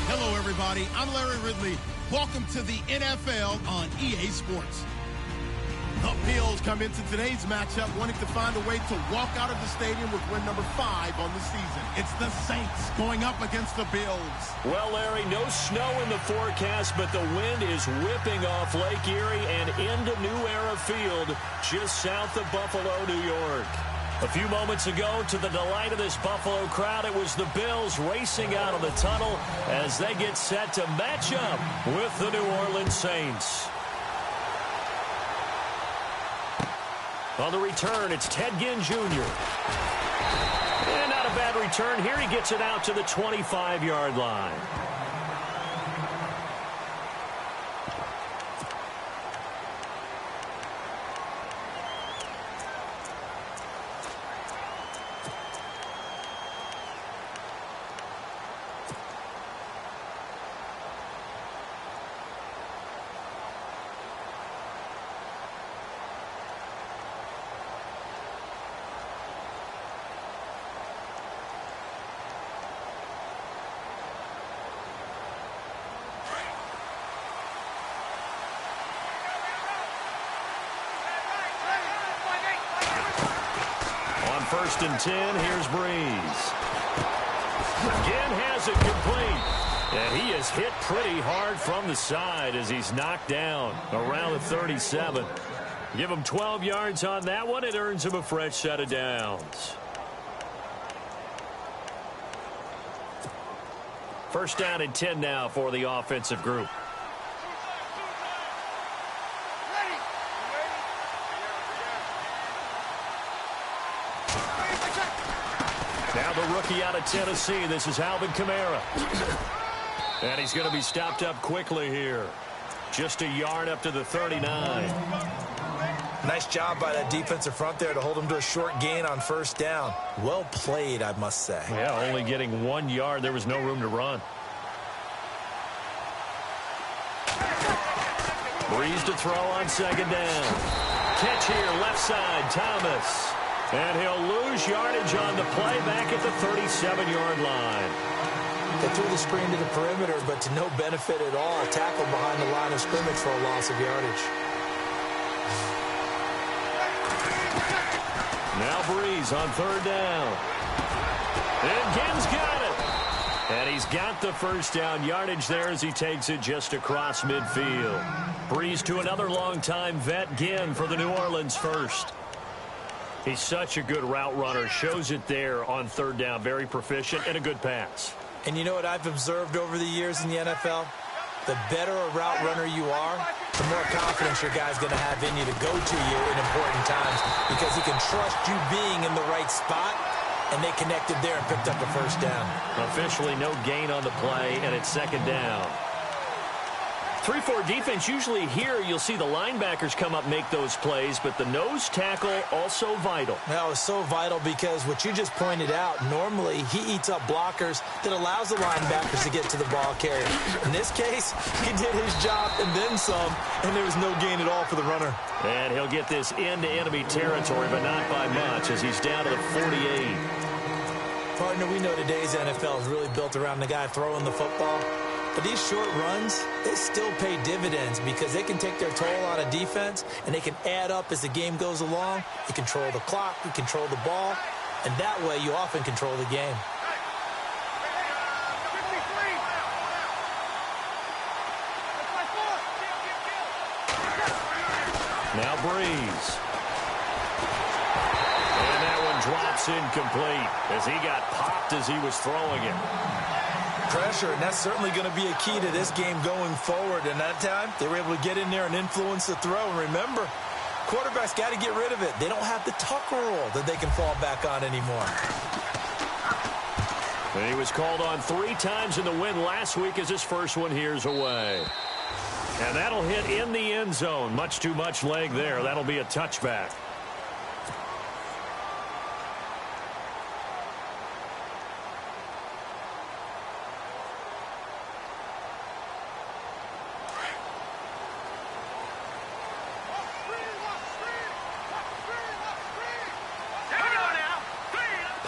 Hello, everybody. I'm Larry Ridley. Welcome to the NFL on EA Sports. The Bills come into today's matchup wanting to find a way to walk out of the stadium with win number 5 on the season. It's the Saints going up against the Bills. Well, Larry, no snow in the forecast, but the wind is whipping off Lake Erie and into New Era Field just south of Buffalo, New York. A few moments ago, to the delight of this Buffalo crowd, it was the Bills racing out of the tunnel as they get set to match up with the New Orleans Saints. On the return, it's Ted Ginn Jr. And not a bad return here. He gets it out to the 25-yard line. First and 10, here's Breeze. Again has it complete. And he is hit pretty hard from the side as he's knocked down around the 37. Give him 12 yards on that one. It earns him a fresh set of downs. First down and 10 now for the offensive group. Now the rookie out of Tennessee. This is Alvin Kamara. And he's going to be stopped up quickly here. Just a yard up to the 39. Nice job by that defensive front there to hold him to a short gain on first down. Well played, I must say. Yeah, only getting 1 yard. There was no room to run. Breeze to throw on second down. Catch here, left side, Thomas. And he'll lose yardage on the play back at the 37-yard line. They threw the screen to the perimeter, but to no benefit at all. Tackled behind the line of scrimmage for a loss of yardage. Now Breeze on third down. And Ginn's got it. And he's got the first down yardage there as he takes it just across midfield. Breeze to another longtime vet, Ginn, for the New Orleans first. He's such a good route runner. Shows it there on third down. Very proficient and a good pass. And you know what I've observed over the years in the NFL? The better a route runner you are, the more confidence your guy's going to have in you to go to you in important times because he can trust you being in the right spot, and they connected there and picked up a first down. Officially no gain on the play, and it's second down. 3-4 defense, usually here you'll see the linebackers come up make those plays, but the nose tackle also vital. That was so vital because what you just pointed out, normally he eats up blockers that allows the linebackers to get to the ball carrier. In this case, he did his job and then some, and there was no gain at all for the runner. And he'll get this into enemy territory, but not by much as he's down to the 48. Partner, we know today's NFL is really built around the guy throwing the football. But these short runs, they still pay dividends because they can take their toll on a defense and they can add up as the game goes along. You control the clock, you control the ball, and that way you often control the game. Now Breeze. And that one drops incomplete as he got popped as he was throwing it. Pressure, and that's certainly going to be a key to this game going forward. And that time, they were able to get in there and influence the throw. And remember, quarterbacks got to get rid of it. They don't have the Tucker rule that they can fall back on anymore. And he was called on 3 times in the win last week as his first one here's away. And that'll hit in the end zone. Much too much leg there. That'll be a touchback.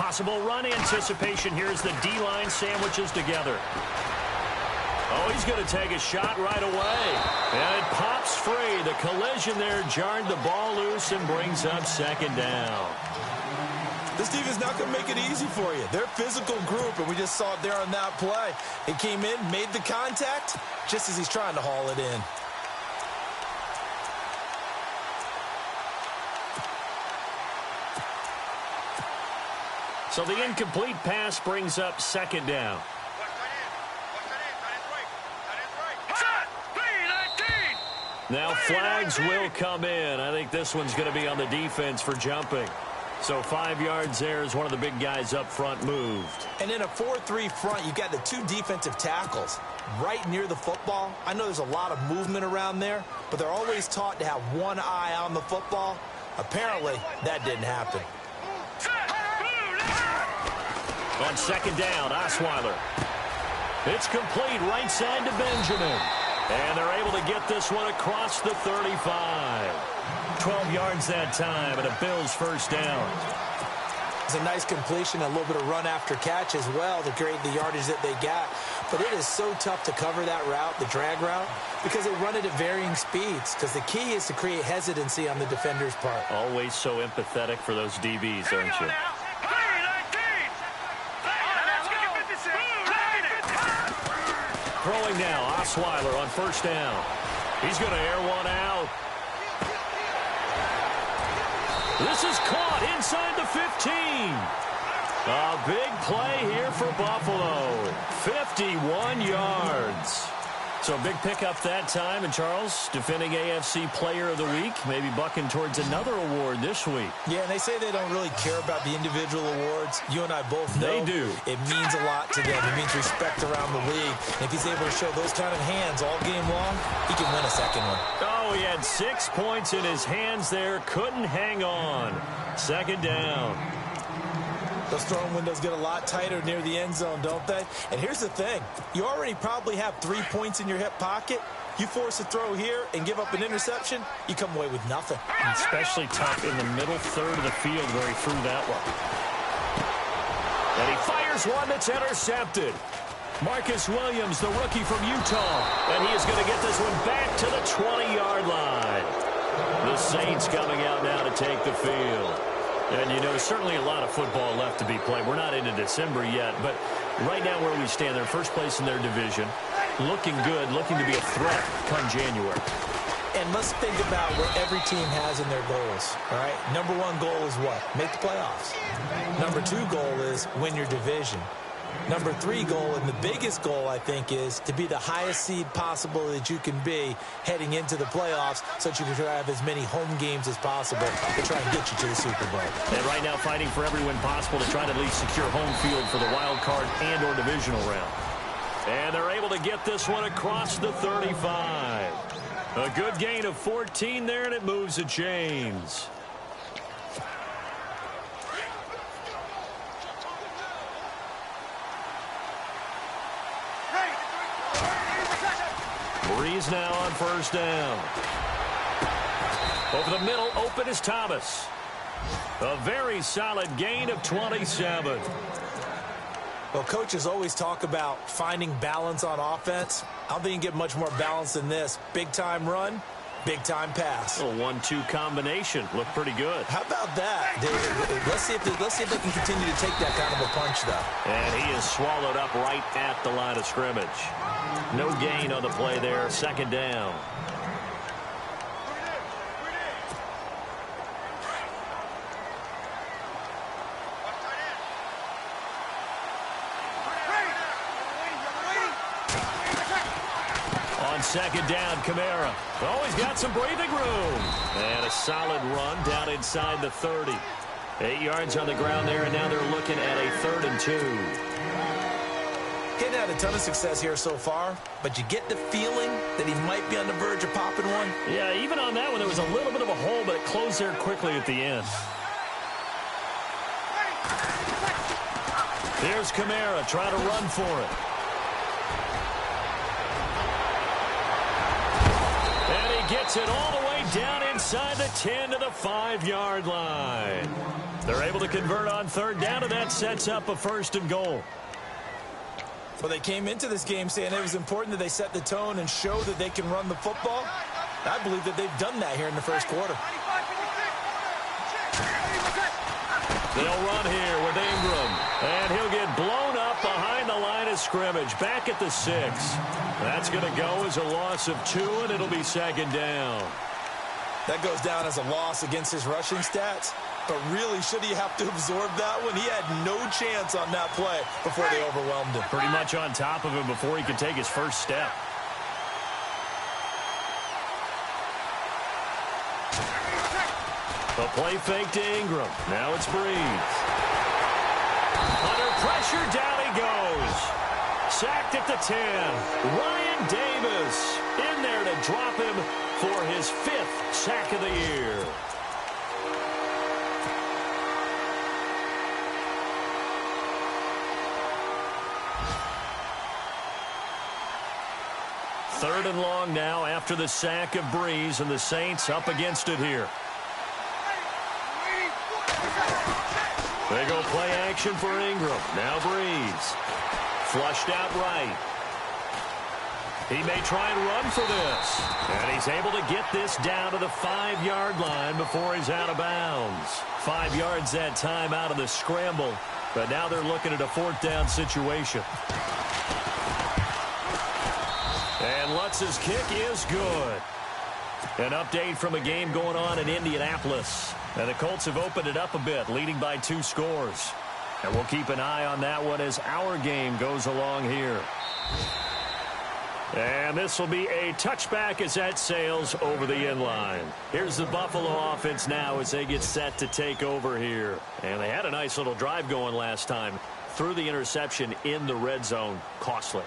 Possible run anticipation. Here's the D-line sandwiches together. Oh, he's going to take a shot right away. And it pops free. The collision there jarred the ball loose and brings up second down. This defense not going to make it easy for you. They're a physical group, and we just saw it there on that play. He came in, made the contact, just as he's trying to haul it in. So the incomplete pass brings up second down. Now flags will come in. I think this one's going to be on the defense for jumping. So 5 yards there as one of the big guys up front moved. And in a 4-3 front, you've got the 2 defensive tackles right near the football. I know there's a lot of movement around there, but they're always taught to have one eye on the football. Apparently, that didn't happen. On second down, Osweiler. It's complete right side to Benjamin. And they're able to get this one across the 35. 12 yards that time, and a Bills first down. It's a nice completion, a little bit of run after catch as well to create the yardage that they got. But it is so tough to cover that route, the drag route, because they run it at varying speeds. Because the key is to create hesitancy on the defender's part. Always so empathetic for those DBs, aren't you? Throwing now, Osweiler on first down. He's going to air one out. This is caught inside the 15. A big play here for Buffalo. 51 yards. So a big pickup that time. And Charles, defending AFC Player of the Week, maybe bucking towards another award this week. Yeah, and they say they don't really care about the individual awards. You and I both know they do. It means a lot to them. It means respect around the league. And if he's able to show those kind of hands all game long, he can win a second one. Oh, he had 6 points in his hands there. Couldn't hang on. Second down. Those throwing windows get a lot tighter near the end zone, don't they? And here's the thing. You already probably have 3 points in your hip pocket. You force a throw here and give up an interception, you come away with nothing. Especially tough in the middle third of the field where he threw that one. And he fires one that's intercepted. Marcus Williams, the rookie from Utah. And he is going to get this one back to the 20-yard line. The Saints coming out now to take the field. And, you know, certainly a lot of football left to be played. We're not into December yet, but right now where we stand, they're first place in their division. Looking good, looking to be a threat come January. And let's think about what every team has in their goals, all right? Number 1 goal is what? Make the playoffs. Number 2 goal is win your division. Number 3 goal, and the biggest goal, I think, is to be the highest seed possible that you can be heading into the playoffs so that you can try to have as many home games as possible to try and get you to the Super Bowl. And right now fighting for every win possible to try to at least secure home field for the wild card and or divisional round. And they're able to get this one across the 35. A good gain of 14 there, and it moves the chains. Breeze now on first down. Over the middle, open is Thomas. A very solid gain of 27. Well, coaches always talk about finding balance on offense. I don't think you can get much more balance than this. Big-time run, big-time pass. A 1-2 combination. Looked pretty good. How about that? Let's see if they can continue to take that kind of a punch, though. And he is swallowed up right at the line of scrimmage. No gain on the play there. Second down. On second down, Kamara. Oh, he's got some breathing room. And a solid run down inside the 30. 8 yards on the ground there, and now they're looking at a 3rd and 2. Hadn't had a ton of success here so far, but you get the feeling that he might be on the verge of popping one. Yeah, even on that one, there was a little bit of a hole, but it closed there quickly at the end. Here's Kamara trying to run for it. And he he gets it all the way down inside the 10 to the 5-yard line. They're able to convert on third down, and that sets up a 1st and goal. Well, they came into this game saying it was important that they set the tone and show that they can run the football. I believe that they've done that here in the first quarter. They'll run here with Ingram, and he'll get blown up behind the line of scrimmage, back at the 6. That's going to go as a loss of 2, and it'll be 2nd down. That goes down as a loss against his rushing stats. But really, should he have to absorb that one? He had no chance on that play before they overwhelmed him. Pretty much on top of him before he could take his first step. A play fake to Ingram. Now it's Breeze. Under pressure, down he goes. Sacked at the 10. Ryan Davis in there to drop him for his 5th sack of the year. Third and long now after the sack of Breeze, and the Saints up against it here. They go play action for Ingram. Now Breeze. Flushed out right. He may try and run for this. And he's able to get this down to the 5-yard line before he's out of bounds. 5 yards that time out of the scramble. But now they're looking at a 4th down situation. And Lutz's kick is good. An update from a game going on in Indianapolis. And the Colts have opened it up a bit, leading by 2 scores. And we'll keep an eye on that one as our game goes along here. And this will be a touchback as that sails over the inline. Here's the Buffalo offense now as they get set to take over here. And they had a nice little drive going last time. Threw the interception in the red zone. Costly.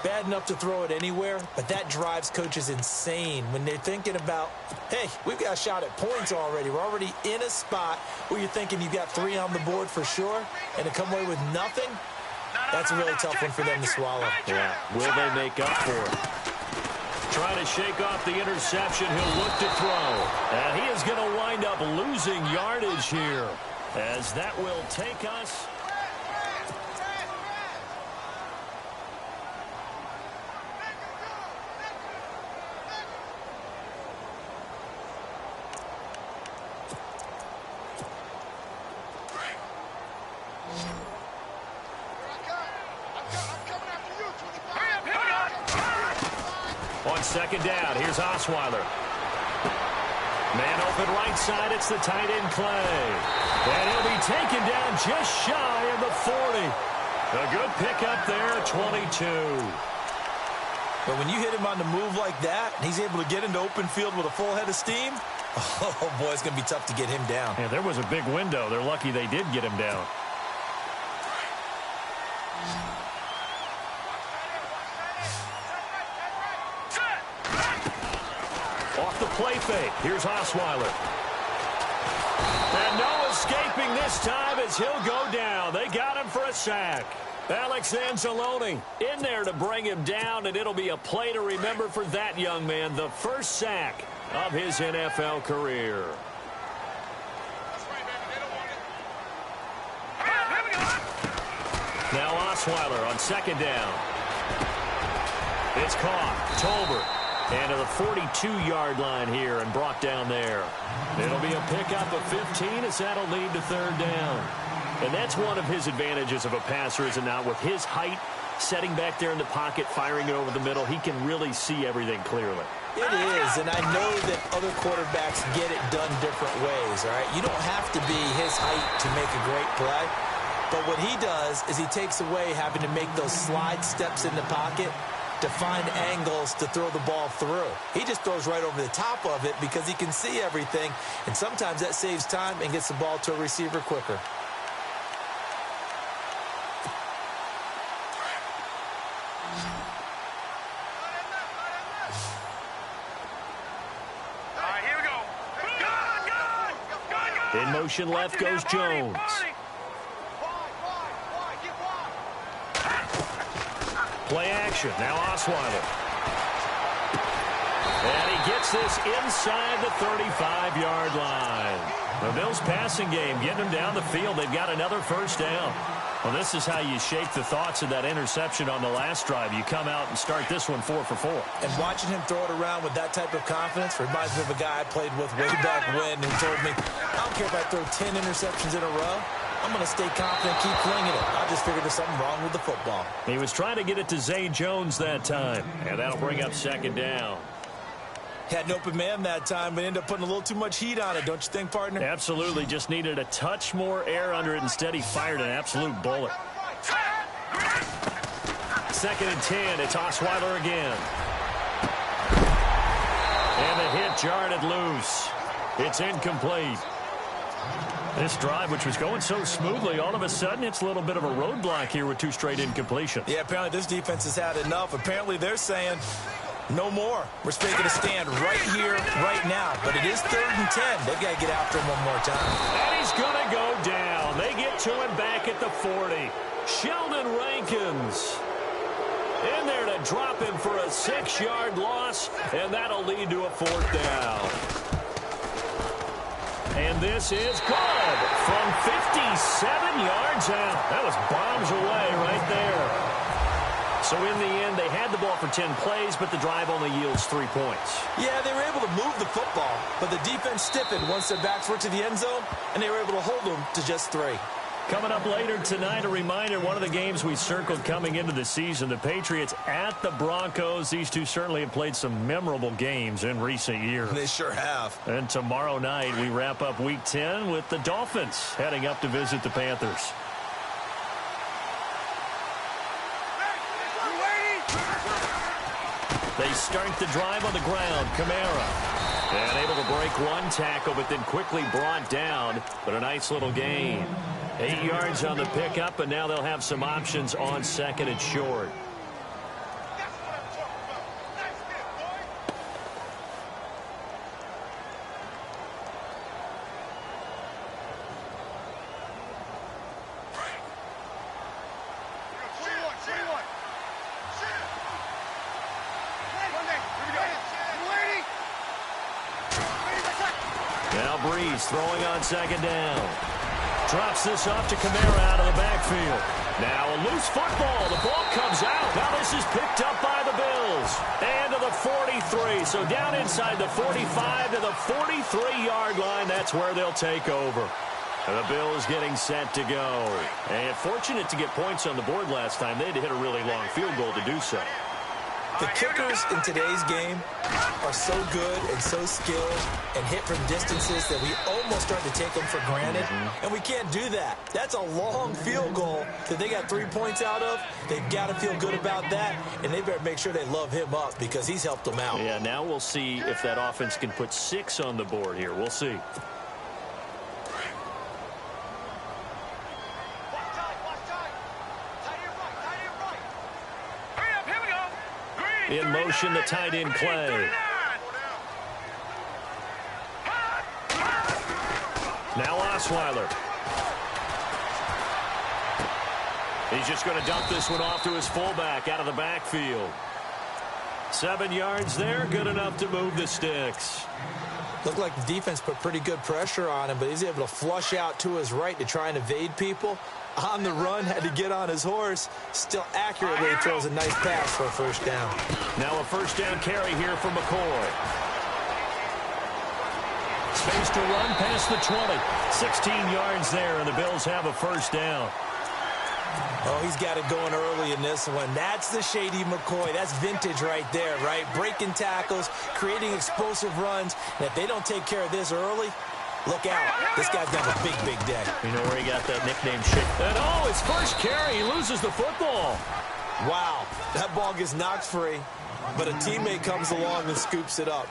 Bad enough to throw it anywhere, but that drives coaches insane when they're thinking about, hey, we've got a shot at points already. We're already in a spot where you're thinking you've got 3 on the board for sure, and to come away with nothing, that's a really tough one for them to swallow. Yeah, will they make up for it? Trying to shake off the interception, he'll look to throw. And he is going to wind up losing yardage here, as that will take us. On 2nd down, here's Osweiler. Man open right side, it's the tight end Clay. And he'll be taken down just shy of the 40. A good pickup there, 22. But when you hit him on the move like that, and he's able to get into open field with a full head of steam, oh boy, it's going to be tough to get him down. Yeah, there was a big window. They're lucky they did get him down. Off the play fake. Here's Osweiler. And no escaping this time as he'll go down. They got him for a sack. Alex Anzalone in there to bring him down, and it'll be a play to remember for that young man. The first sack of his NFL career. Now Osweiler on 2nd down. It's caught. Tolbert. And to the 42-yard line here and brought down there. It'll be a pickup of 15 as that'll lead to 3rd down. And that's one of his advantages of a passer, is it not? With his height, setting back there in the pocket, firing it over the middle, he can really see everything clearly. It is, and I know that other quarterbacks get it done different ways, all right? You don't have to be his height to make a great play. But what he does is he takes away having to make those slide steps in the pocket to find angles to throw the ball through. He just throws right over the top of it because he can see everything, and sometimes that saves time and gets the ball to a receiver quicker. In motion left goes Jones. Play action. Now Osweiler. And he gets this inside the 35-yard line. The Bills passing game, getting them down the field. They've got another first down. Well, this is how you shake the thoughts of that interception on the last drive. You come out and start this one 4 for 4. And watching him throw it around with that type of confidence reminds me of a guy I played with way back when who told me, I don't care if I throw 10 interceptions in a row. I'm going to stay confident, keep flinging it. I just figured there's something wrong with the football. He was trying to get it to Zay Jones that time, and that'll bring up second down. Had an open man that time, but ended up putting a little too much heat on it, don't you think, partner? Absolutely. Just needed a touch more air under it. Instead, he fired an absolute bullet. Second and 10. It's Osweiler again. And the hit jarred it loose. It's incomplete. This drive, which was going so smoothly, all of a sudden it's a little bit of a roadblock here with 2 straight incompletions. Yeah, apparently this defense has had enough. Apparently they're saying no more. We're making a stand right here, right now. But it is 3rd and 10. They've got to get after him one more time. And he's going to go down. They get to him back at the 40. Sheldon Rankins in there to drop him for a 6-yard loss, and that'll lead to a 4th down. And this is good from 57 yards out. That was bombs away right there. So in the end, they had the ball for 10 plays, but the drive only yields 3 points. Yeah, they were able to move the football, but the defense stiffened once their backs were to the end zone, and they were able to hold them to just 3. Coming up later tonight, a reminder, one of the games we circled coming into the season, the Patriots at the Broncos. These two certainly have played some memorable games in recent years. They sure have. And tomorrow night, we wrap up Week 10 with the Dolphins heading up to visit the Panthers. They start the drive on the ground. Kamara. And able to break one tackle, but then quickly brought down. But a nice little gain. 8 yards on the pickup, and now they'll have some options on 2nd and short. Now Breeze throwing on 2nd down. Drops this off to Kamara out of the backfield. Now a loose football. The ball comes out. Now this is picked up by the Bills. And to the 43. So down inside the 45 to the 43-yard line. That's where they'll take over. And the Bills getting set to go. And fortunate to get points on the board last time. They had to hit a really long field goal to do so. The kickers in today's game are so good and so skilled and hit from distances that we almost start to take them for granted. And we can't do that. That's a long field goal that they got 3 points out of. They've got to feel good about that, and they better make sure they love him up because he's helped them out. Yeah, now we'll see if that offense can put 6 on the board here. We'll see. In motion, the tight end Clay. Now Osweiler. He's just going to dump this one off to his fullback out of the backfield. 7 yards there, good enough to move the sticks. Looked like the defense put pretty good pressure on him, but he's able to flush out to his right to try and evade people. On the run, had to get on his horse. Still accurately throws a nice pass for a 1st down. Now a 1st down carry here for McCoy. Space to run past the 20. 16 yards there, and the Bills have a 1st down. Oh, he's got it going early in this one. That's the shady McCoy. That's vintage right there, right? Breaking tackles, creating explosive runs. And if they don't take care of this early, look out. This guy's got a big, big day. You know where he got that nickname, Shit? And oh, his first carry, he loses the football. Wow, that ball gets knocked free, but a teammate comes along and scoops it up.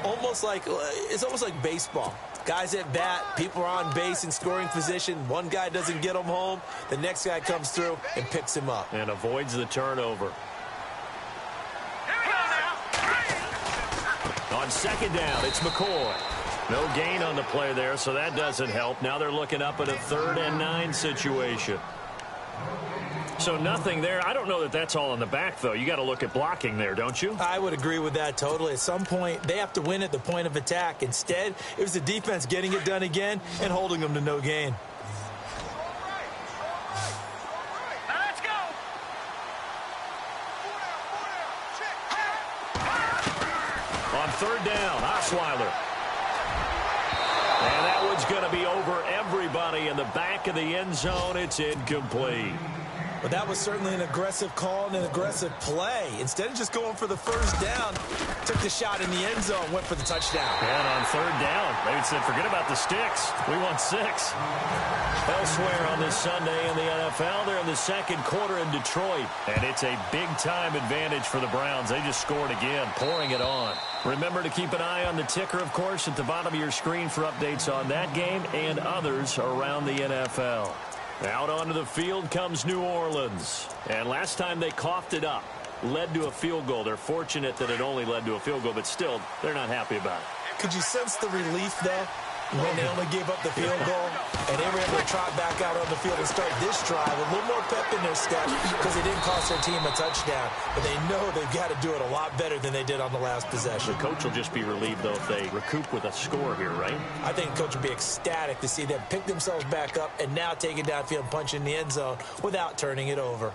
It's almost like baseball. Guys at bat, people are on base in scoring position. One guy doesn't get him home. The next guy comes through and picks him up. And avoids the turnover. On 2nd down, it's McCoy. No gain on the play there, so that doesn't help. Now they're looking up at a 3rd and 9 situation. So nothing there. I don't know that that's all in the back, though. You got to look at blocking there, don't you? I would agree with that totally. At some point, they have to win at the point of attack. Instead, it was the defense getting it done again and holding them to no gain. Let's go. On third down, Osweiler. And that one's going to be over everybody in the back of the end zone. It's incomplete. But that was certainly an aggressive call and an aggressive play. Instead of just going for the first down, took the shot in the end zone, went for the touchdown. And on third down, they said, forget about the sticks. We want 6. Elsewhere on this Sunday in the NFL, they're in the second quarter in Detroit. And it's a big-time advantage for the Browns. They just scored again, pouring it on. Remember to keep an eye on the ticker, of course, at the bottom of your screen for updates on that game and others around the NFL. Out onto the field comes New Orleans. And last time they coughed it up, led to a field goal. They're fortunate that it only led to a field goal, but still, they're not happy about it. Could you sense the relief, though, when they only gave up the field goal and they were able to trot back out on the field and start this drive a little more pep in their step because they didn't cost their team a touchdown, but they know they've got to do it a lot better than they did on the last possession. The coach will just be relieved, though, if they recoup with a score here, right? I think the coach will be ecstatic to see them pick themselves back up and now take it downfield and punch in the end zone without turning it over.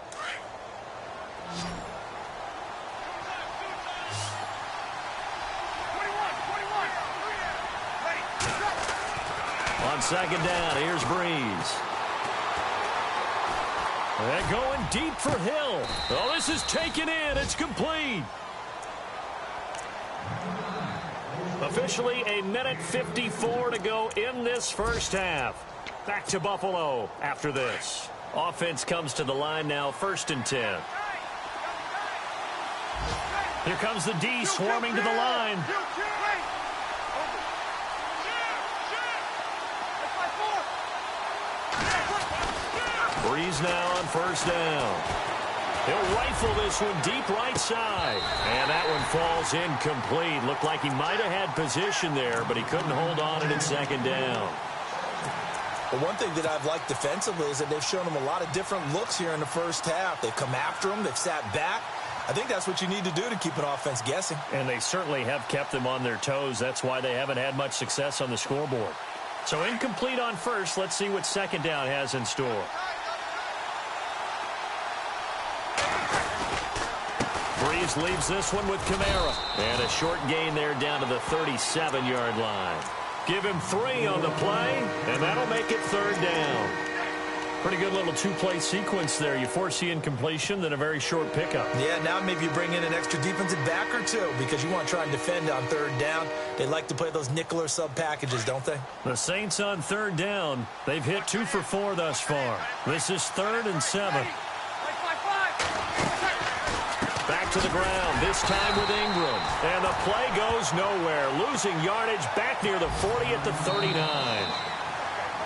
On second down, here's Breeze. They're going deep for Hill. Oh, this is taken in. It's complete. Officially a minute 54 to go in this first half. Back to Buffalo after this. Offense comes to the line now, 1st and 10. Here comes the D swarming to the line. Breeze now on 1st down. He'll rifle this one deep right side. And that one falls incomplete. Looked like he might have had position there, but he couldn't hold on it in 2nd down. But one thing that I've liked defensively is that they've shown them a lot of different looks here in the first half. They've come after them. They've sat back. I think that's what you need to do to keep an offense guessing. And they certainly have kept them on their toes. That's why they haven't had much success on the scoreboard. So incomplete on 1st. Let's see what 2nd down has in store. Breeze leaves this one with Kamara. And a short gain there down to the 37-yard line. Give him 3 on the play, and that'll make it 3rd down. Pretty good little 2-play sequence there. You force the incompletion, then a very short pickup. Yeah, now maybe you bring in an extra defensive back or 2 because you want to try and defend on 3rd down. They like to play those nickel or sub packages, don't they? The Saints on 3rd down. They've hit 2 for 4 thus far. This is 3rd and 7. Back to the ground, this time with Ingram. And the play goes nowhere. Losing yardage back near the 40 at the 39.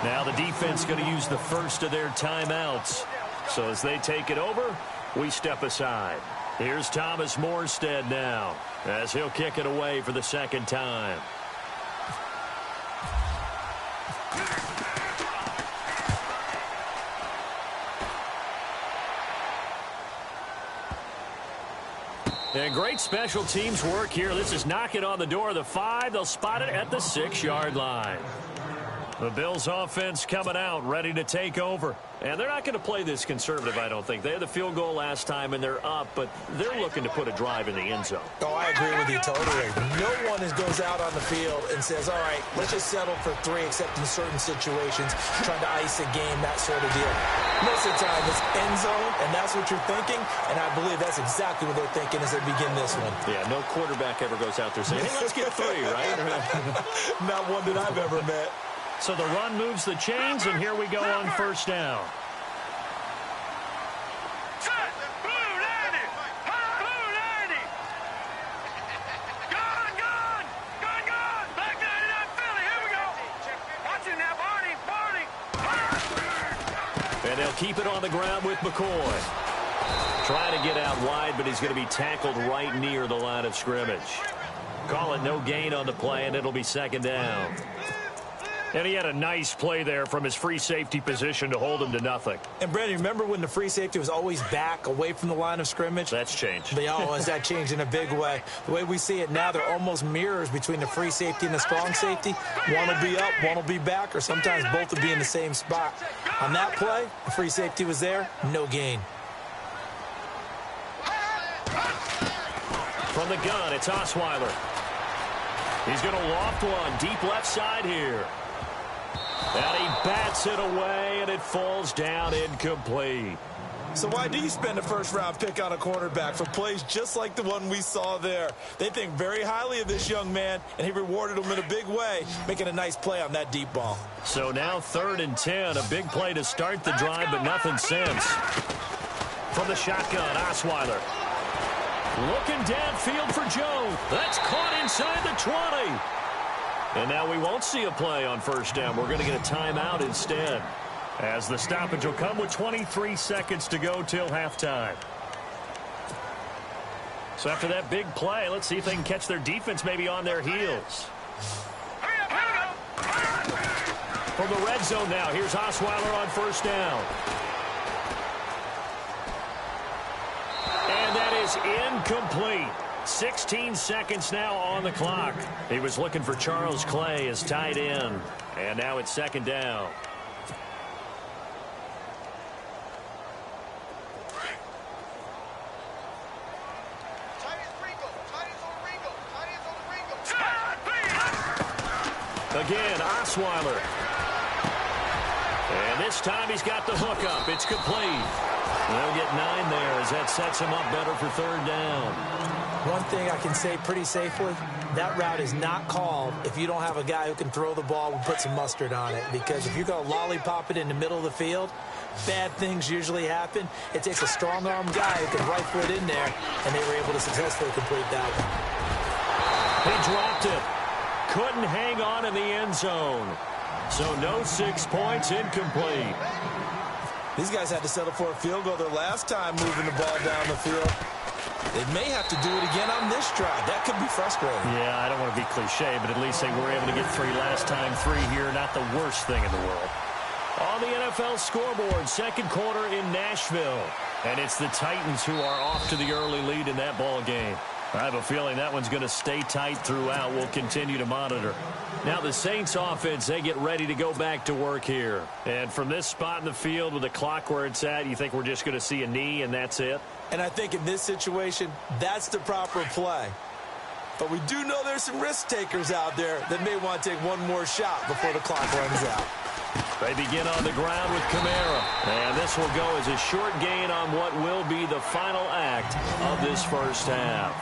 Now the defense going to use the first of their timeouts. So as they take it over, we step aside. Here's Thomas Morstead now as he'll kick it away for the 2nd time. And great special teams work here. This is knocking on the door of the 5. They'll spot it at the 6-yard line. The Bills offense coming out, ready to take over. And they're not going to play this conservative, I don't think. They had the field goal last time, and they're up, but they're looking to put a drive in the end zone. Oh, I agree with you totally. No one goes out on the field and says, all right, let's just settle for 3, except in certain situations, trying to ice a game, that sort of deal. Most of the time, it's end zone, and that's what you're thinking, and I believe that's exactly what they're thinking as they begin this one. Yeah, no quarterback ever goes out there saying, hey, let's get 3, right? Not one that I've ever met. So the run moves the chains, and here we go on 1st down. And they'll keep it on the ground with McCoy. Trying to get out wide, but he's going to be tackled right near the line of scrimmage. Call it no gain on the play, and it'll be 2nd down. And he had a nice play there from his free safety position to hold him to nothing. And, Brandon, remember when the free safety was always back away from the line of scrimmage? That's changed. Has that changed in a big way? The way we see it now, they're almost mirrors between the free safety and the strong safety. One will be up, one will be back, or sometimes both will be in the same spot. On that play, the free safety was there, no gain. From the gun, it's Osweiler. He's going to loft one deep left side here. And he bats it away, and it falls down incomplete. So why do you spend a first-round pick on a cornerback for plays just like the one we saw there? They think very highly of this young man, and he rewarded him in a big way, making a nice play on that deep ball. So now 3rd and 10, a big play to start the drive, but nothing since. From the shotgun, Osweiler. Looking downfield for Joe. That's caught inside the 20. And now we won't see a play on first down. We're going to get a timeout instead, as the stoppage will come with 23 seconds to go till halftime. So after that big play, let's see if they can catch their defense maybe on their heels. From the red zone now, here's Osweiler on first down. And that is incomplete. 16 seconds now on the clock. He was looking for Charles Clay as tight end. And now it's 2nd down. Again, Osweiler. And this time he's got the hook up. It's complete. They'll get 9 there as that sets him up better for 3rd down. One thing I can say pretty safely, that route is not called if you don't have a guy who can throw the ball and put some mustard on it. Because if you're going to lollipop it in the middle of the field, bad things usually happen. It takes a strong-arm guy who can right foot in there, and they were able to successfully complete that one. He dropped it. Couldn't hang on in the end zone. So no 6 points, incomplete. These guys had to settle for a field goal their last time moving the ball down the field. They may have to do it again on this drive. That could be frustrating. Yeah, I don't want to be cliche, but at least they were able to get 3 last time, 3 here. Not the worst thing in the world. On the NFL scoreboard, 2nd quarter in Nashville. And it's the Titans who are off to the early lead in that ball game. I have a feeling that one's going to stay tight throughout. We'll continue to monitor. Now the Saints offense, they get ready to go back to work here. And from this spot in the field with the clock where it's at, you think we're just going to see a knee and that's it? And I think in this situation, that's the proper play. But we do know there's some risk takers out there that may want to take one more shot before the clock runs out. They begin on the ground with Kamara. And this will go as a short gain on what will be the final act of this first half.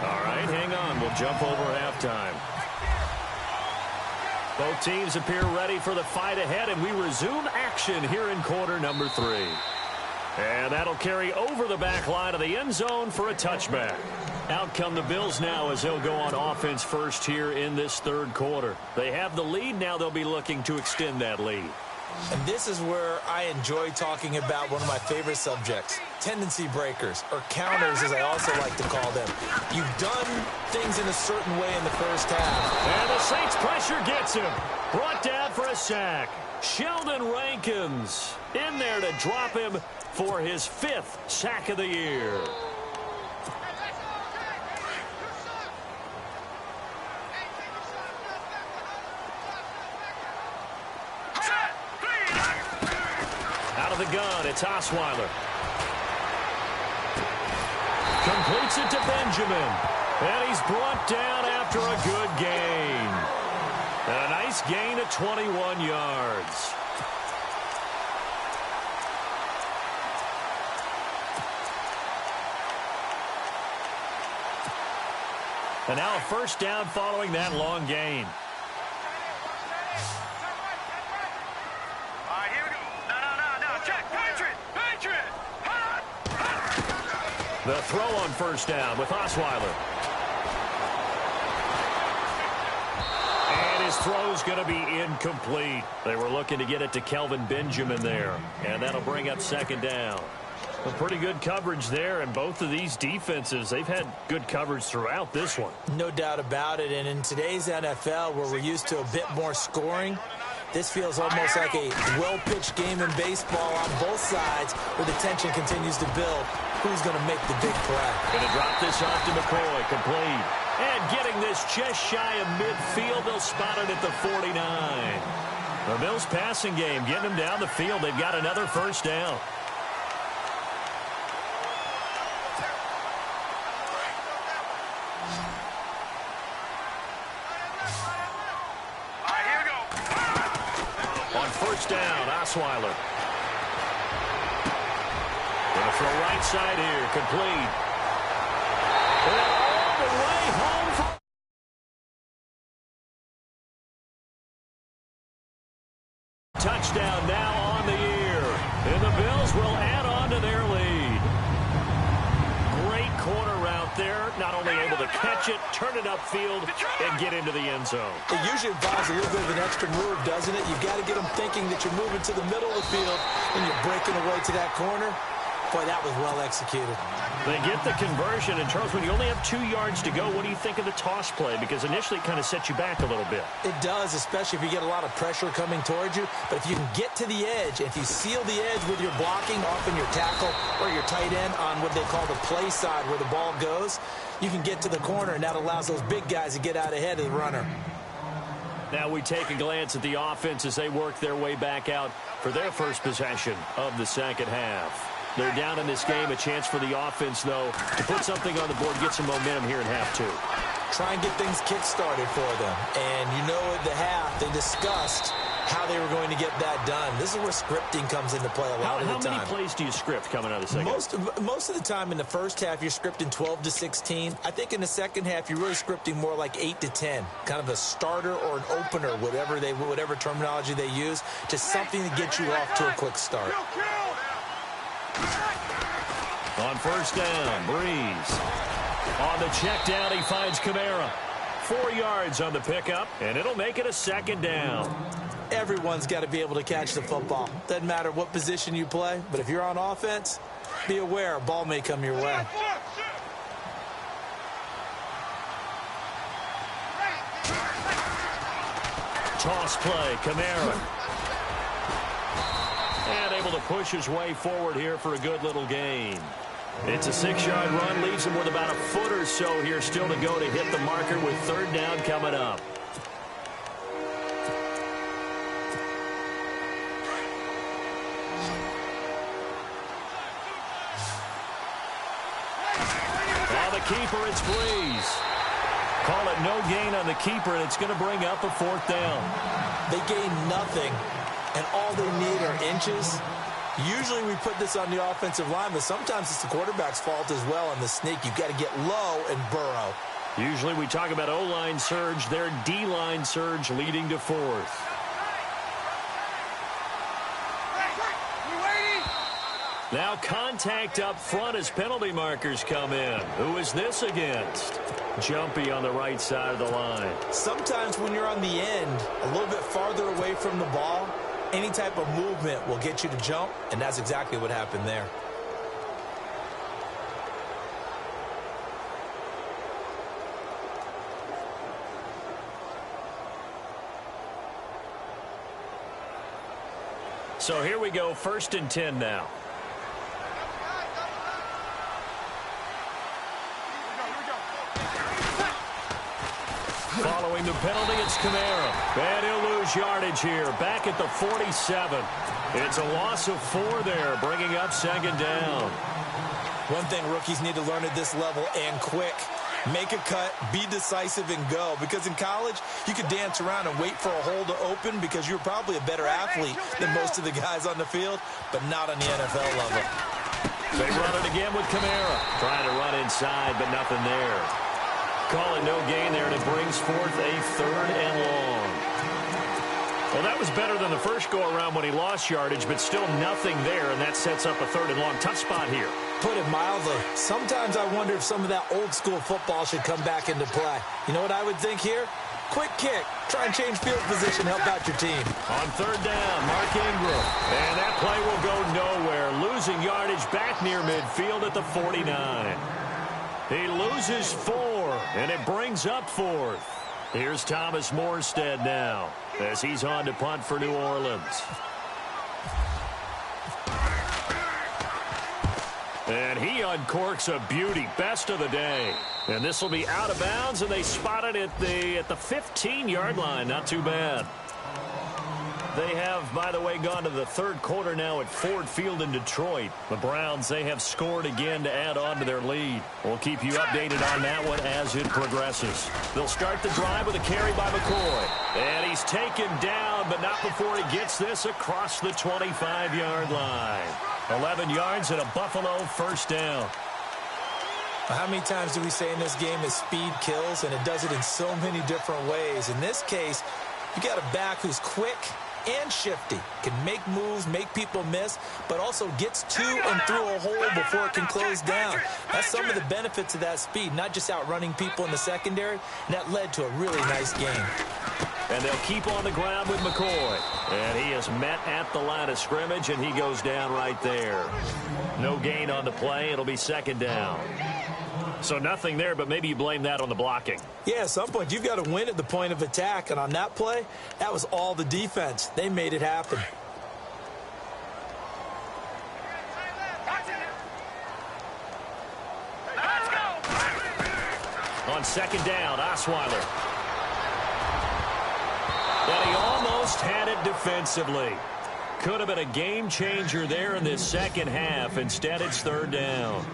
All right, hang on. We'll jump over halftime. Both teams appear ready for the fight ahead, and we resume action here in quarter number 3. And that'll carry over the back line of the end zone for a touchback. Out come the Bills now as they'll go on offense first here in this 3rd quarter. They have the lead. Now they'll be looking to extend that lead. And this is where I enjoy talking about one of my favorite subjects, tendency breakers, or counters as I also like to call them. You've done things in a certain way in the first half. And the Saints pressure gets him. Brought down for a sack. Sheldon Rankins in there to drop him for his 5th sack of the year. Out of the gun, it's Osweiler. Completes it to Benjamin. And he's brought down after a good gain. And a nice gain of 21 yards. And now a first down following that long gain. The throw on first down with Osweiler. And his throw's going to be incomplete. They were looking to get it to Kelvin Benjamin there. And that'll bring up 2nd down. Well, pretty good coverage there, and both of these defenses, they've had good coverage throughout this one. No doubt about it, and in today's NFL, where we're used to a bit more scoring, This feels almost like a well-pitched game in baseball on both sides where the tension continues to build. Who's going to make the big play? Going to drop this off to McCoy, complete. And getting this just shy of midfield, they'll spot it at the 49. The Bills passing game, getting them down the field. They've got another first down. On first down, Osweiler. Going to throw right side here, complete. And all the way home for... Touchdown now on the year. And the Bills will add on to their lead. Great corner route there. Not only able to catch it, turn it upfield, and get into the end zone. It usually involves a little bit of an extra move, doesn't it? You've got to get them thinking that you're moving to the middle of the field and you're breaking away to that corner. Boy, that was well executed. They get the conversion, and Charles, when you only have 2 yards to go, what do you think of the toss play? Because initially it kind of sets you back a little bit. It does, especially if you get a lot of pressure coming towards you. But if you can get to the edge, if you seal the edge with your blocking, often your tackle or your tight end on what they call the play side where the ball goes, you can get to the corner, and that allows those big guys to get out ahead of the runner. Now we take a glance at the offense as they work their way back out for their first possession of the second half. They're down in this game. A chance for the offense, though, to put something on the board, get some momentum here in half 2. Try and get things kick-started for them. And you know at the half, they discussed how they were going to get that done. This is where scripting comes into play a lot of the time. How many plays do you script coming out of the second half? Most of the time in the first half, you're scripting 12 to 16. I think in the second half, you're really scripting more like 8 to 10. Kind of a starter or an opener, whatever terminology they use, just something to get you off to a quick start. On first down, Breeze. On the check down, he finds Kamara. 4 yards on the pickup, and it'll make it a second down. Everyone's got to be able to catch the football. Doesn't matter what position you play, but if you're on offense, be aware a ball may come your way. Toss play, Kamara. And able to push his way forward here for a good little gain. It's a 6-yard run, leaves him with about a foot or so here still to go to hit the marker with third down coming up. On the keeper, it's Breeze. Call it no gain on the keeper, and it's going to bring up a fourth down. They gain nothing, and all they need are inches. Usually we put this on the offensive line, but sometimes it's the quarterback's fault as well on the sneak. You've got to get low and burrow. Usually we talk about O-line surge, their D-line surge leading to fourth. Now contact up front as penalty markers come in. Who is this against? Jumpy on the right side of the line. Sometimes when you're on the end, a little bit farther away from the ball, any type of movement will get you to jump, and that's exactly what happened there. So here we go, 1st and 10 now. Following the penalty, it's Kamara. And he'll lose yardage here, back at the 47. It's a loss of 4 there, bringing up second down. One thing rookies need to learn at this level, and quick. Make a cut, be decisive, and go. Because in college, you could dance around and wait for a hole to open because you're probably a better athlete than most of the guys on the field, but not on the NFL level. They run it again with Kamara. Trying to run inside, but nothing there. Call it no gain there, and it brings forth a 3rd and long. Well, that was better than the first go-around when he lost yardage, but still nothing there, and that sets up a 3rd and long. Tough spot here. Put it mildly. Sometimes I wonder if some of that old-school football should come back into play. You know what I would think here? Quick kick. Try and change field position, help out your team. On 3rd down, Mark Ingram. And that play will go nowhere. Losing yardage back near midfield at the 49. He loses 4, and it brings up 4th. Here's Thomas Morstead now as he's on to punt for New Orleans. And he uncorks a beauty, best of the day. And this will be out of bounds, and they spot it at the 15-yard line. Not too bad. They have, by the way, gone to the third quarter now at Ford Field in Detroit. The Browns, they have scored again to add on to their lead. We'll keep you updated on that one as it progresses. They'll start the drive with a carry by McCoy. And he's taken down, but not before he gets this across the 25-yard line. 11 yards and a Buffalo first down. How many times do we say in this game that speed kills, and it does it in so many different ways? In this case, you got a back who's quick and shifty, can make moves, make people miss, but also gets to and through a hole before it can close down. That's some of the benefits of that speed, not just outrunning people in the secondary, and that led to a really nice game. And they'll keep on the ground with McCoy. And he is met at the line of scrimmage, and he goes down right there. No gain on the play. It'll be second down. So nothing there, but maybe you blame that on the blocking. Yeah, at some point, you've got to win at the point of attack. And on that play, that was all the defense. They made it happen. On second down, Osweiler. And he almost had it defensively. Could have been a game changer there in this second half. Instead, it's third down.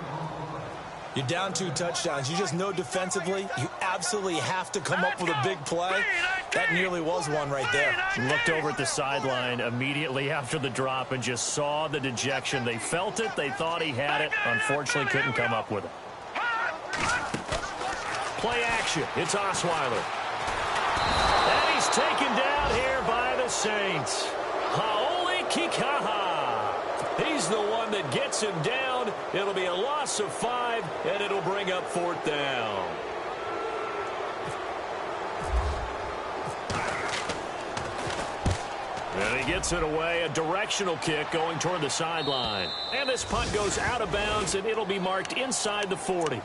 You're down 2 touchdowns. You just know defensively you absolutely have to come up with a big play. That nearly was one right there. Looked over at the sideline immediately after the drop and just saw the dejection. They felt it. They thought he had it. Unfortunately, couldn't come up with it. Play action. It's Osweiler. And he's taken down here by the Saints. Haoli Kikaha. He's the one that gets him down. It'll be a loss of 5, and it'll bring up fourth down. And he gets it away. A directional kick going toward the sideline. And this punt goes out of bounds, and it'll be marked inside the 40.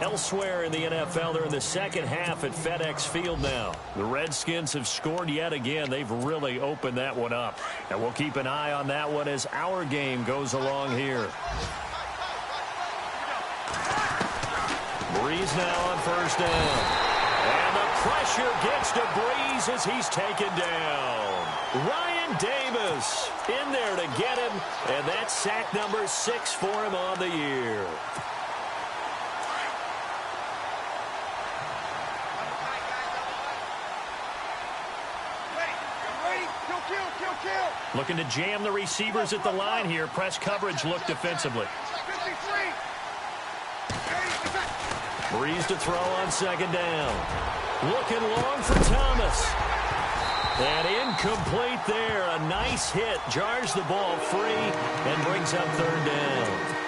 Elsewhere in the NFL, they're in the second half at FedEx Field now. The Redskins have scored yet again. They've really opened that one up. And we'll keep an eye on that one as our game goes along here. Breeze now on first down. And the pressure gets to Breeze as he's taken down. Ryan Davis in there to get him. And that's sack number 6 for him on the year. Looking to jam the receivers at the line here. Press coverage look defensively. Breeze to throw on second down. Looking long for Thomas. And incomplete there. A nice hit. Jars the ball free and brings up third down.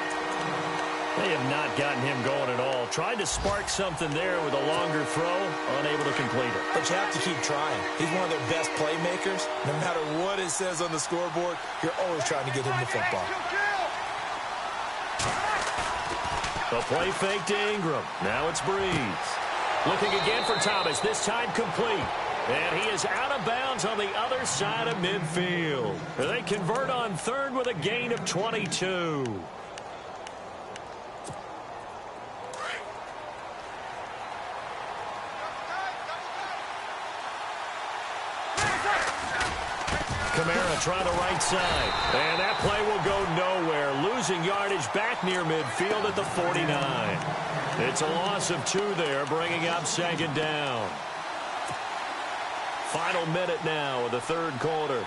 They have not gotten him going at all. Tried to spark something there with a longer throw. Unable to complete it. But you have to keep trying. He's one of their best playmakers. No matter what it says on the scoreboard, you're always trying to get him the football. A play fake to Ingram. Now it's Breeze. Looking again for Thomas. This time complete. And he is out of bounds on the other side of midfield. They convert on third with a gain of 22. Kamara trying the right side. And that play will go nowhere. Losing yardage back near midfield at the 49. It's a loss of 2 there, bringing up second down. Final minute now of the third quarter.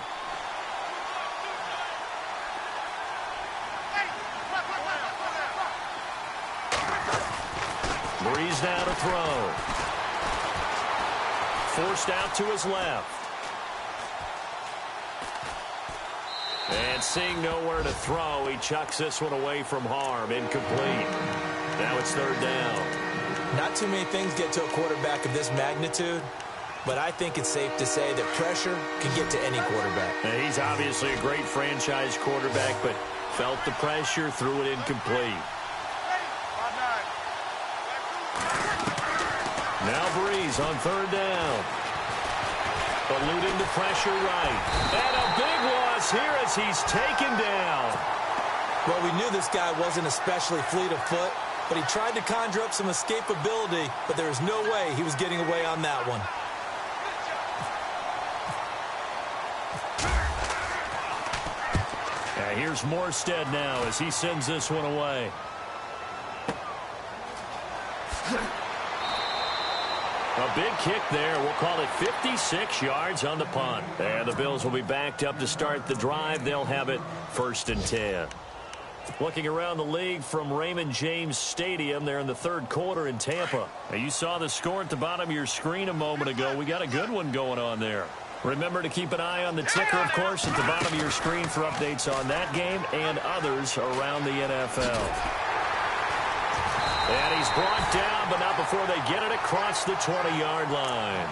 Breeze now to throw. Forced out to his left. And seeing nowhere to throw, he chucks this one away from harm. Incomplete. Now it's third down. Not too many things get to a quarterback of this magnitude, but I think it's safe to say that pressure can get to any quarterback. Now, he's obviously a great franchise quarterback, but felt the pressure, threw it incomplete. Now Breeze. Breeze on third down. Eluding the pressure right. And a big loss here as he's taken down. Well, we knew this guy wasn't especially fleet of foot, but he tried to conjure up some escapability, but there was no way he was getting away on that one. Here's Morstead now as he sends this one away. A big kick there. We'll call it 56 yards on the punt. And the Bills will be backed up to start the drive. They'll have it 1st and 10. Looking around the league from Raymond James Stadium there in the third quarter in Tampa. Now, you saw the score at the bottom of your screen a moment ago. We got a good one going on there. Remember to keep an eye on the ticker, of course, at the bottom of your screen for updates on that game and others around the NFL. And he's brought down, but not before they get it across the 20-yard line.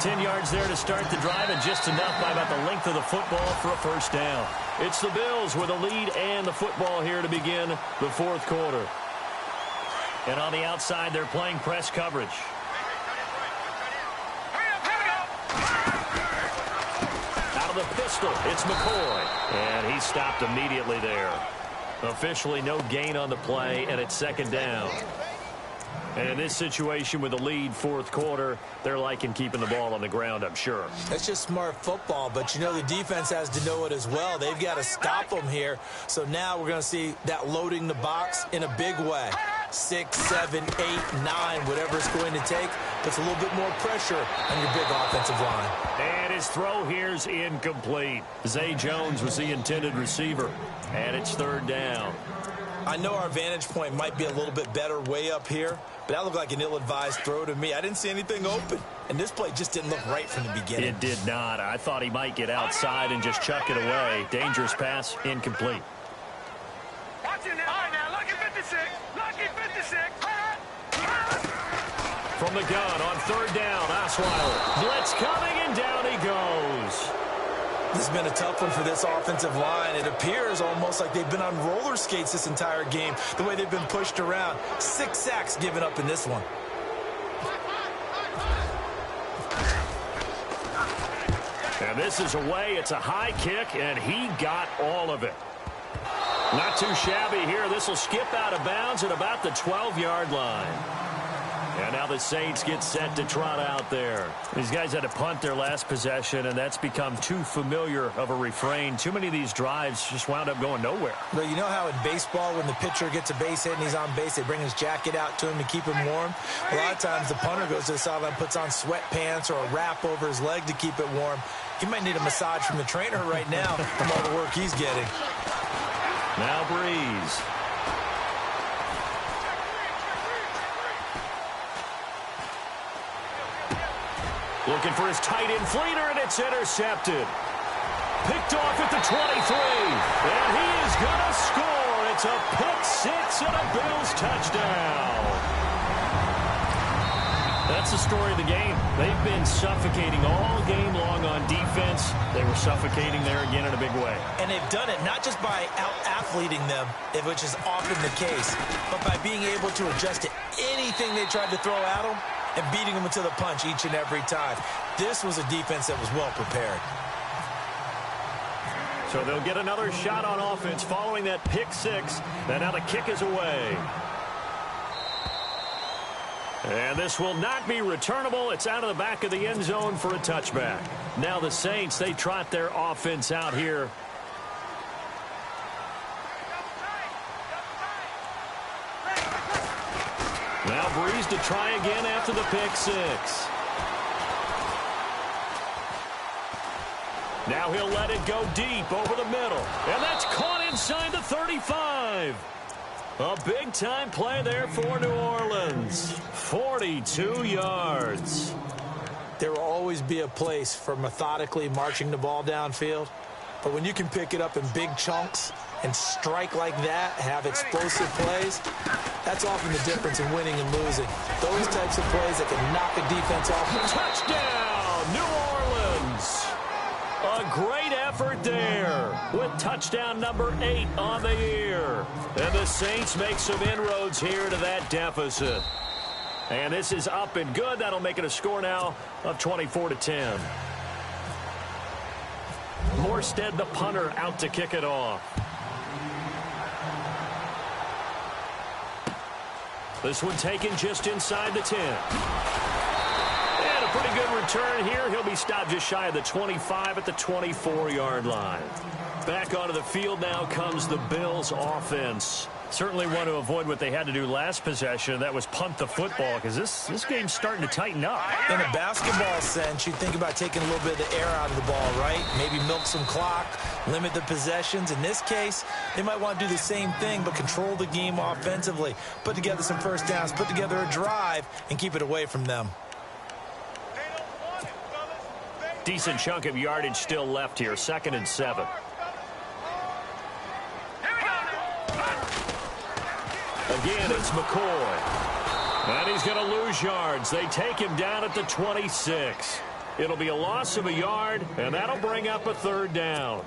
10 yards there to start the drive, and just enough by about the length of the football for a first down. It's the Bills with a lead and the football here to begin the fourth quarter. And on the outside, they're playing press coverage. Out of the pistol, it's McCoy. And he stopped immediately there. Officially no gain on the play, and it's second down. And in this situation with the lead fourth quarter, they're liking keeping the ball on the ground, I'm sure. That's just smart football, but you know the defense has to know it as well. They've got to stop them here. So now we're going to see that loading the box in a big way. 6, 7, 8, 9, whatever it's going to take, puts a little bit more pressure on your big offensive line. And his throw here's incomplete. Zay Jones was the intended receiver. And it's third down. I know our vantage point might be a little bit better way up here, but that looked like an ill-advised throw to me. I didn't see anything open, and this play just didn't look right from the beginning. It did not. I thought he might get outside and just chuck it away. Dangerous pass, incomplete. Watch it now. All right, now, lucky 56. Lucky 56. From the gun on third down, Osweiler. Blitz coming, and down he goes. This has been a tough one for this offensive line. It appears almost like they've been on roller skates this entire game, the way they've been pushed around. 6 sacks given up in this one. And this is away. It's a high kick, and he got all of it. Not too shabby here. This will skip out of bounds at about the 12-yard line. And now the Saints get set to trot out there. These guys had to punt their last possession, and that's become too familiar of a refrain. Too many of these drives just wound up going nowhere. But you know how in baseball, when the pitcher gets a base hit and he's on base, they bring his jacket out to him to keep him warm? A lot of times the punter goes to the sideline, puts on sweatpants or a wrap over his leg to keep it warm. He might need a massage from the trainer right now from all the work he's getting. Now Breeze. Looking for his tight end Fleeter, and it's intercepted. Picked off at the 23. And he is going to score. It's a pick six and a Bills touchdown. That's the story of the game. They've been suffocating all game long on defense. They were suffocating there again in a big way. And they've done it not just by out-athleting them, which is often the case, but by being able to adjust to anything they tried to throw at them and beating them into the punch each and every time. This was a defense that was well prepared. So they'll get another shot on offense following that pick six. And now the kick is away. And this will not be returnable. It's out of the back of the end zone for a touchback. Now the Saints, they trot their offense out here. Now Breeze to try again after the pick six. Now he'll let it go deep over the middle. And that's caught inside the 35. A big-time play there for New Orleans. 42 yards. There will always be a place for methodically marching the ball downfield. But when you can pick it up in big chunks and strike like that, have explosive plays, that's often the difference in winning and losing. Those types of plays that can knock a defense off. Touchdown, New Orleans. A great effort there with touchdown number 8 on the year. And the Saints make some inroads here to that deficit. And this is up and good. That'll make it a score now of 24-10. Morstead, the punter, out to kick it off. This one taken just inside the 10. And a pretty good return here. He'll be stopped just shy of the 25 at the 24-yard line. Back onto the field now comes the Bills offense. Certainly want to avoid what they had to do last possession. That was punt the football, because this game's starting to tighten up. In a basketball sense, you think about taking a little bit of the air out of the ball, right? Maybe milk some clock, limit the possessions. In this case, they might want to do the same thing, but control the game offensively. Put together some first downs, put together a drive, and keep it away from them. Decent chunk of yardage still left here. 2nd and 7. Again, it's McCoy. And he's going to lose yards. They take him down at the 26. It'll be a loss of a yard, and that'll bring up a 3rd down.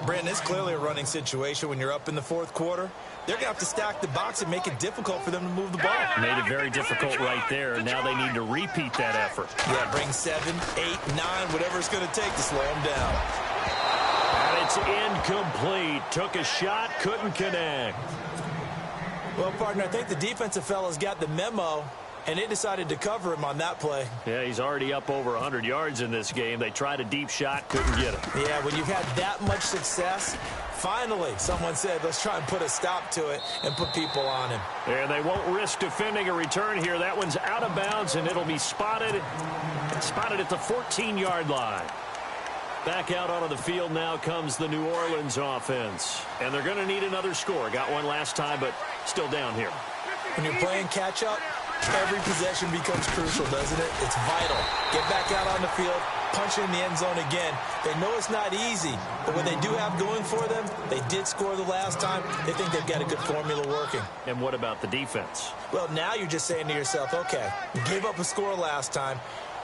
Brandon, it's clearly a running situation when you're up in the 4th quarter. They're going to have to stack the box and make it difficult for them to move the ball. Made it very difficult right there, and now they need to repeat that effort. Yeah, bring 7, 8, 9, whatever it's going to take to slow them down. And it's incomplete. Took a shot, couldn't connect. Well, partner, I think the defensive fellas got the memo, and they decided to cover him on that play. Yeah, he's already up over 100 yards in this game. They tried a deep shot, couldn't get it. Yeah, when you've had that much success, finally someone said, let's try and put a stop to it and put people on him. And they won't risk defending a return here. That one's out of bounds, and it'll be spotted at the 14-yard line. Back out onto the field now comes the New Orleans offense. And they're going to need another score. Got one last time, but still down here. When you're playing catch-up, every possession becomes crucial, doesn't it? It's vital. Get back out on the field, punch in the end zone again. They know it's not easy, but what they do have going for them, they did score the last time. They think they've got a good formula working. And what about the defense? Well, now you're just saying to yourself, okay, we gave up a score last time.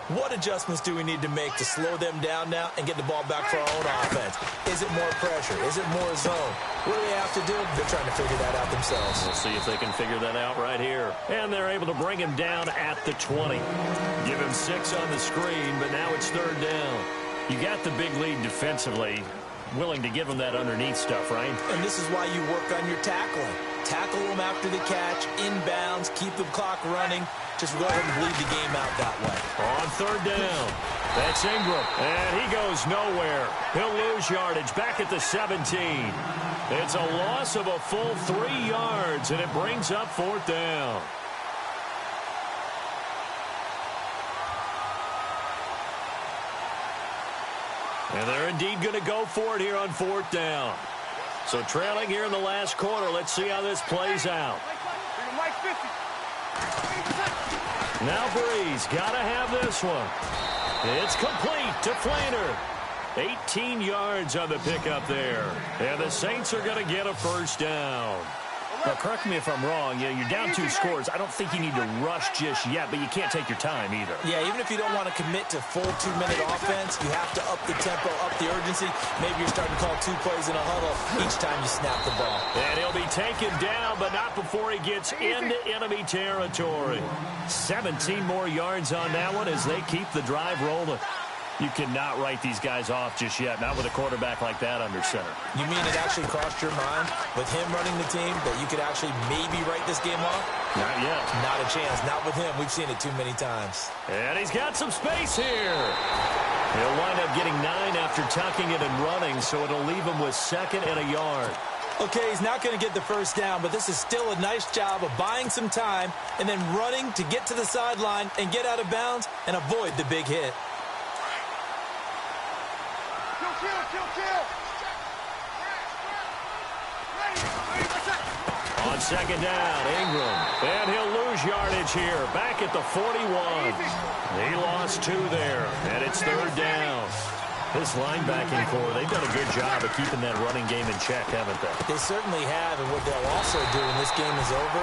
What adjustments do we need to make to slow them down now and get the ball back for our own offense? Is it more pressure? Is it more zone? What do they have to do? They're trying to figure that out themselves. We'll see if they can figure that out right here. And they're able to bring him down at the 20. Give him 6 on the screen, but now it's 3rd down. You got the big lead defensively. Willing to give him that underneath stuff, right? And this is why you work on your tackling. Tackle them after the catch, inbounds, keep the clock running. Just go ahead and bleed the game out that way. On 3rd down, that's Ingram, and he goes nowhere. He'll lose yardage back at the 17. It's a loss of a full 3 yards, and it brings up 4th down. And they're indeed going to go for it here on 4th down. So trailing here in the last quarter. Let's see how this plays out. Now Breeze got to have this one. It's complete to Flainer. 18 yards on the pickup there. And the Saints are going to get a 1st down. Now, correct me if I'm wrong. You're down 2 scores. I don't think you need to rush just yet, but you can't take your time either. Yeah, even if you don't want to commit to full 2-minute offense, you have to up the tempo, up the urgency. Maybe you're starting to call 2 plays in a huddle each time you snap the ball. And he'll be taken down, but not before he gets into enemy territory. 17 more yards on that one as they keep the drive rolling. You cannot write these guys off just yet, not with a quarterback like that under center. You mean it actually crossed your mind with him running the team that you could actually maybe write this game off? Not yet. Not a chance. Not with him. We've seen it too many times. And he's got some space here. He'll wind up getting 9 after tucking it and running, so it'll leave him with 2nd and a yard. Okay, he's not going to get the 1st down, but this is still a nice job of buying some time and then running to get to the sideline and get out of bounds and avoid the big hit. On 2nd down, Ingram. And he'll lose yardage here. Back at the 41. He lost 2 there. And it's 3rd down. This linebacking core, they've done a good job of keeping that running game in check, haven't they? They certainly have. And what they'll also do when this game is over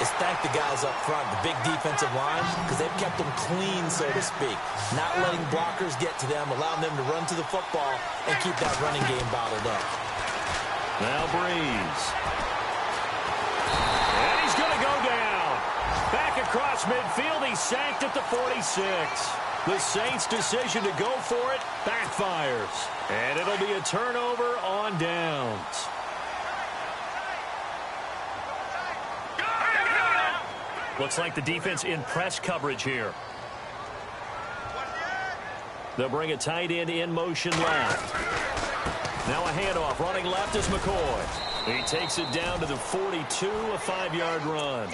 is thank the guys up front, the big defensive line, because they've kept them clean, so to speak. Not letting blockers get to them, allowing them to run to the football and keep that running game bottled up. Now Breeze. And he's going to go down. Back across midfield. He's sacked at the 46. The Saints' decision to go for it backfires. And it'll be a turnover on downs. Looks like the defense in press coverage here. They'll bring a tight end in motion left. Now a handoff. Running left is McCoy. He takes it down to the 42, a 5-yard run.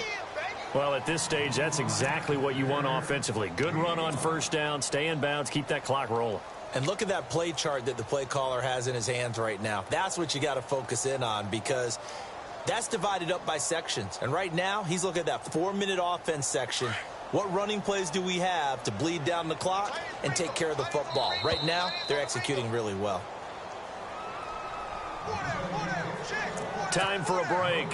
Well, at this stage, that's exactly what you want offensively. Good run on first down, stay in bounds, keep that clock rolling. And look at that play chart that the play caller has in his hands right now. That's what you got to focus in on, because that's divided up by sections. And right now, he's looking at that 4-minute offense section. What running plays do we have to bleed down the clock and take care of the football? Right now, they're executing really well. Time for a break.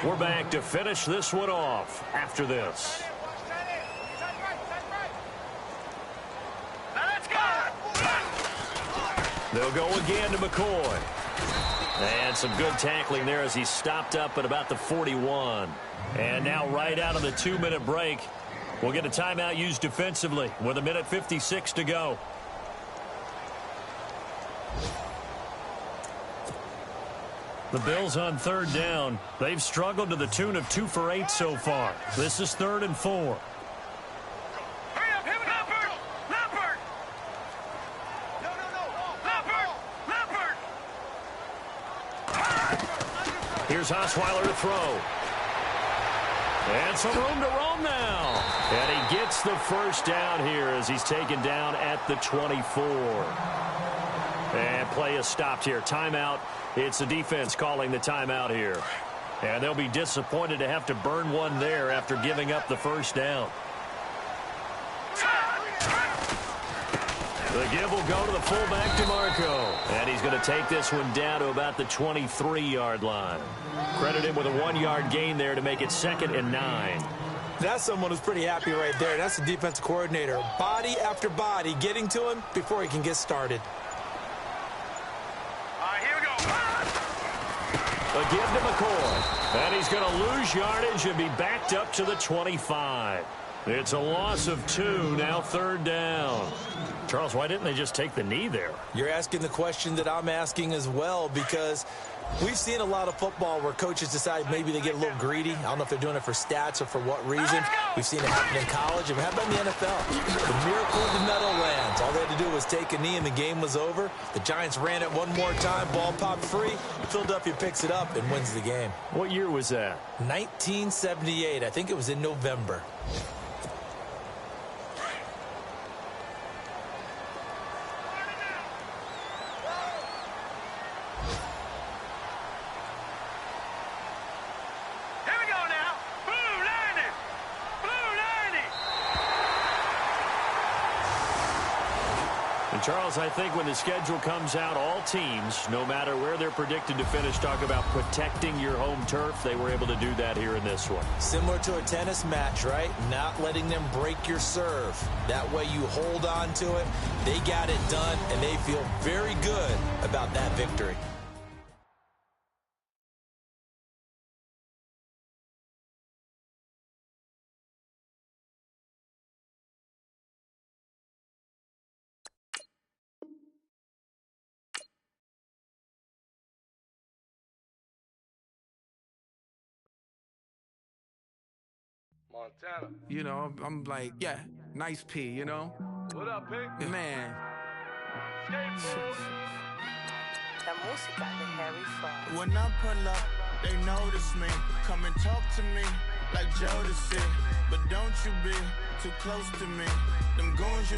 We're back to finish this one off after this. They'll go again to McCoy. And some good tackling there as he stopped up at about the 41. And now right out of the 2-minute break, we'll get a timeout used defensively with 1:56 to go. The Bills on third down. They've struggled to the tune of 2 for 8 so far. This is 3rd and 4. Here's Osweiler to throw. And some room to roam now. And he gets the first down here as he's taken down at the 24. And play is stopped here. Timeout. It's the defense calling the timeout here. And they'll be disappointed to have to burn one there after giving up the first down. The give will go to the fullback, DeMarco. And he's going to take this one down to about the 23-yard line. Credit him with a 1-yard gain there to make it 2nd and 9. That's someone who's pretty happy right there. That's the defensive coordinator. Body after body getting to him before he can get started. A give to McCoy. And he's going to lose yardage and be backed up to the 25. It's a loss of 2, now 3rd down. Charles, why didn't they just take the knee there? You're asking the question that I'm asking as well, because we've seen a lot of football where coaches decide maybe they get a little greedy. I don't know if they're doing it for stats or for what reason. We've seen it happen in college, and how about in the NFL? The miracle of the Meadowlands. All they had to do was take a knee, and the game was over. The Giants ran it one more time. Ball popped free. Philadelphia picks it up and wins the game. What year was that? 1978. I think it was in November. Charles, I think when the schedule comes out, all teams, no matter where they're predicted to finish, talk about protecting your home turf. They were able to do that here in this one. Similar to a tennis match, right? Not letting them break your serve. That way you hold on to it. They got it done, and they feel very good about that victory. Montana. You know, I'm like, yeah, nice P, you know? What up, Pig? Man. When I pull up, they notice me. Come and talk to me like Jodeci. But don't you be too close to me. Them goons you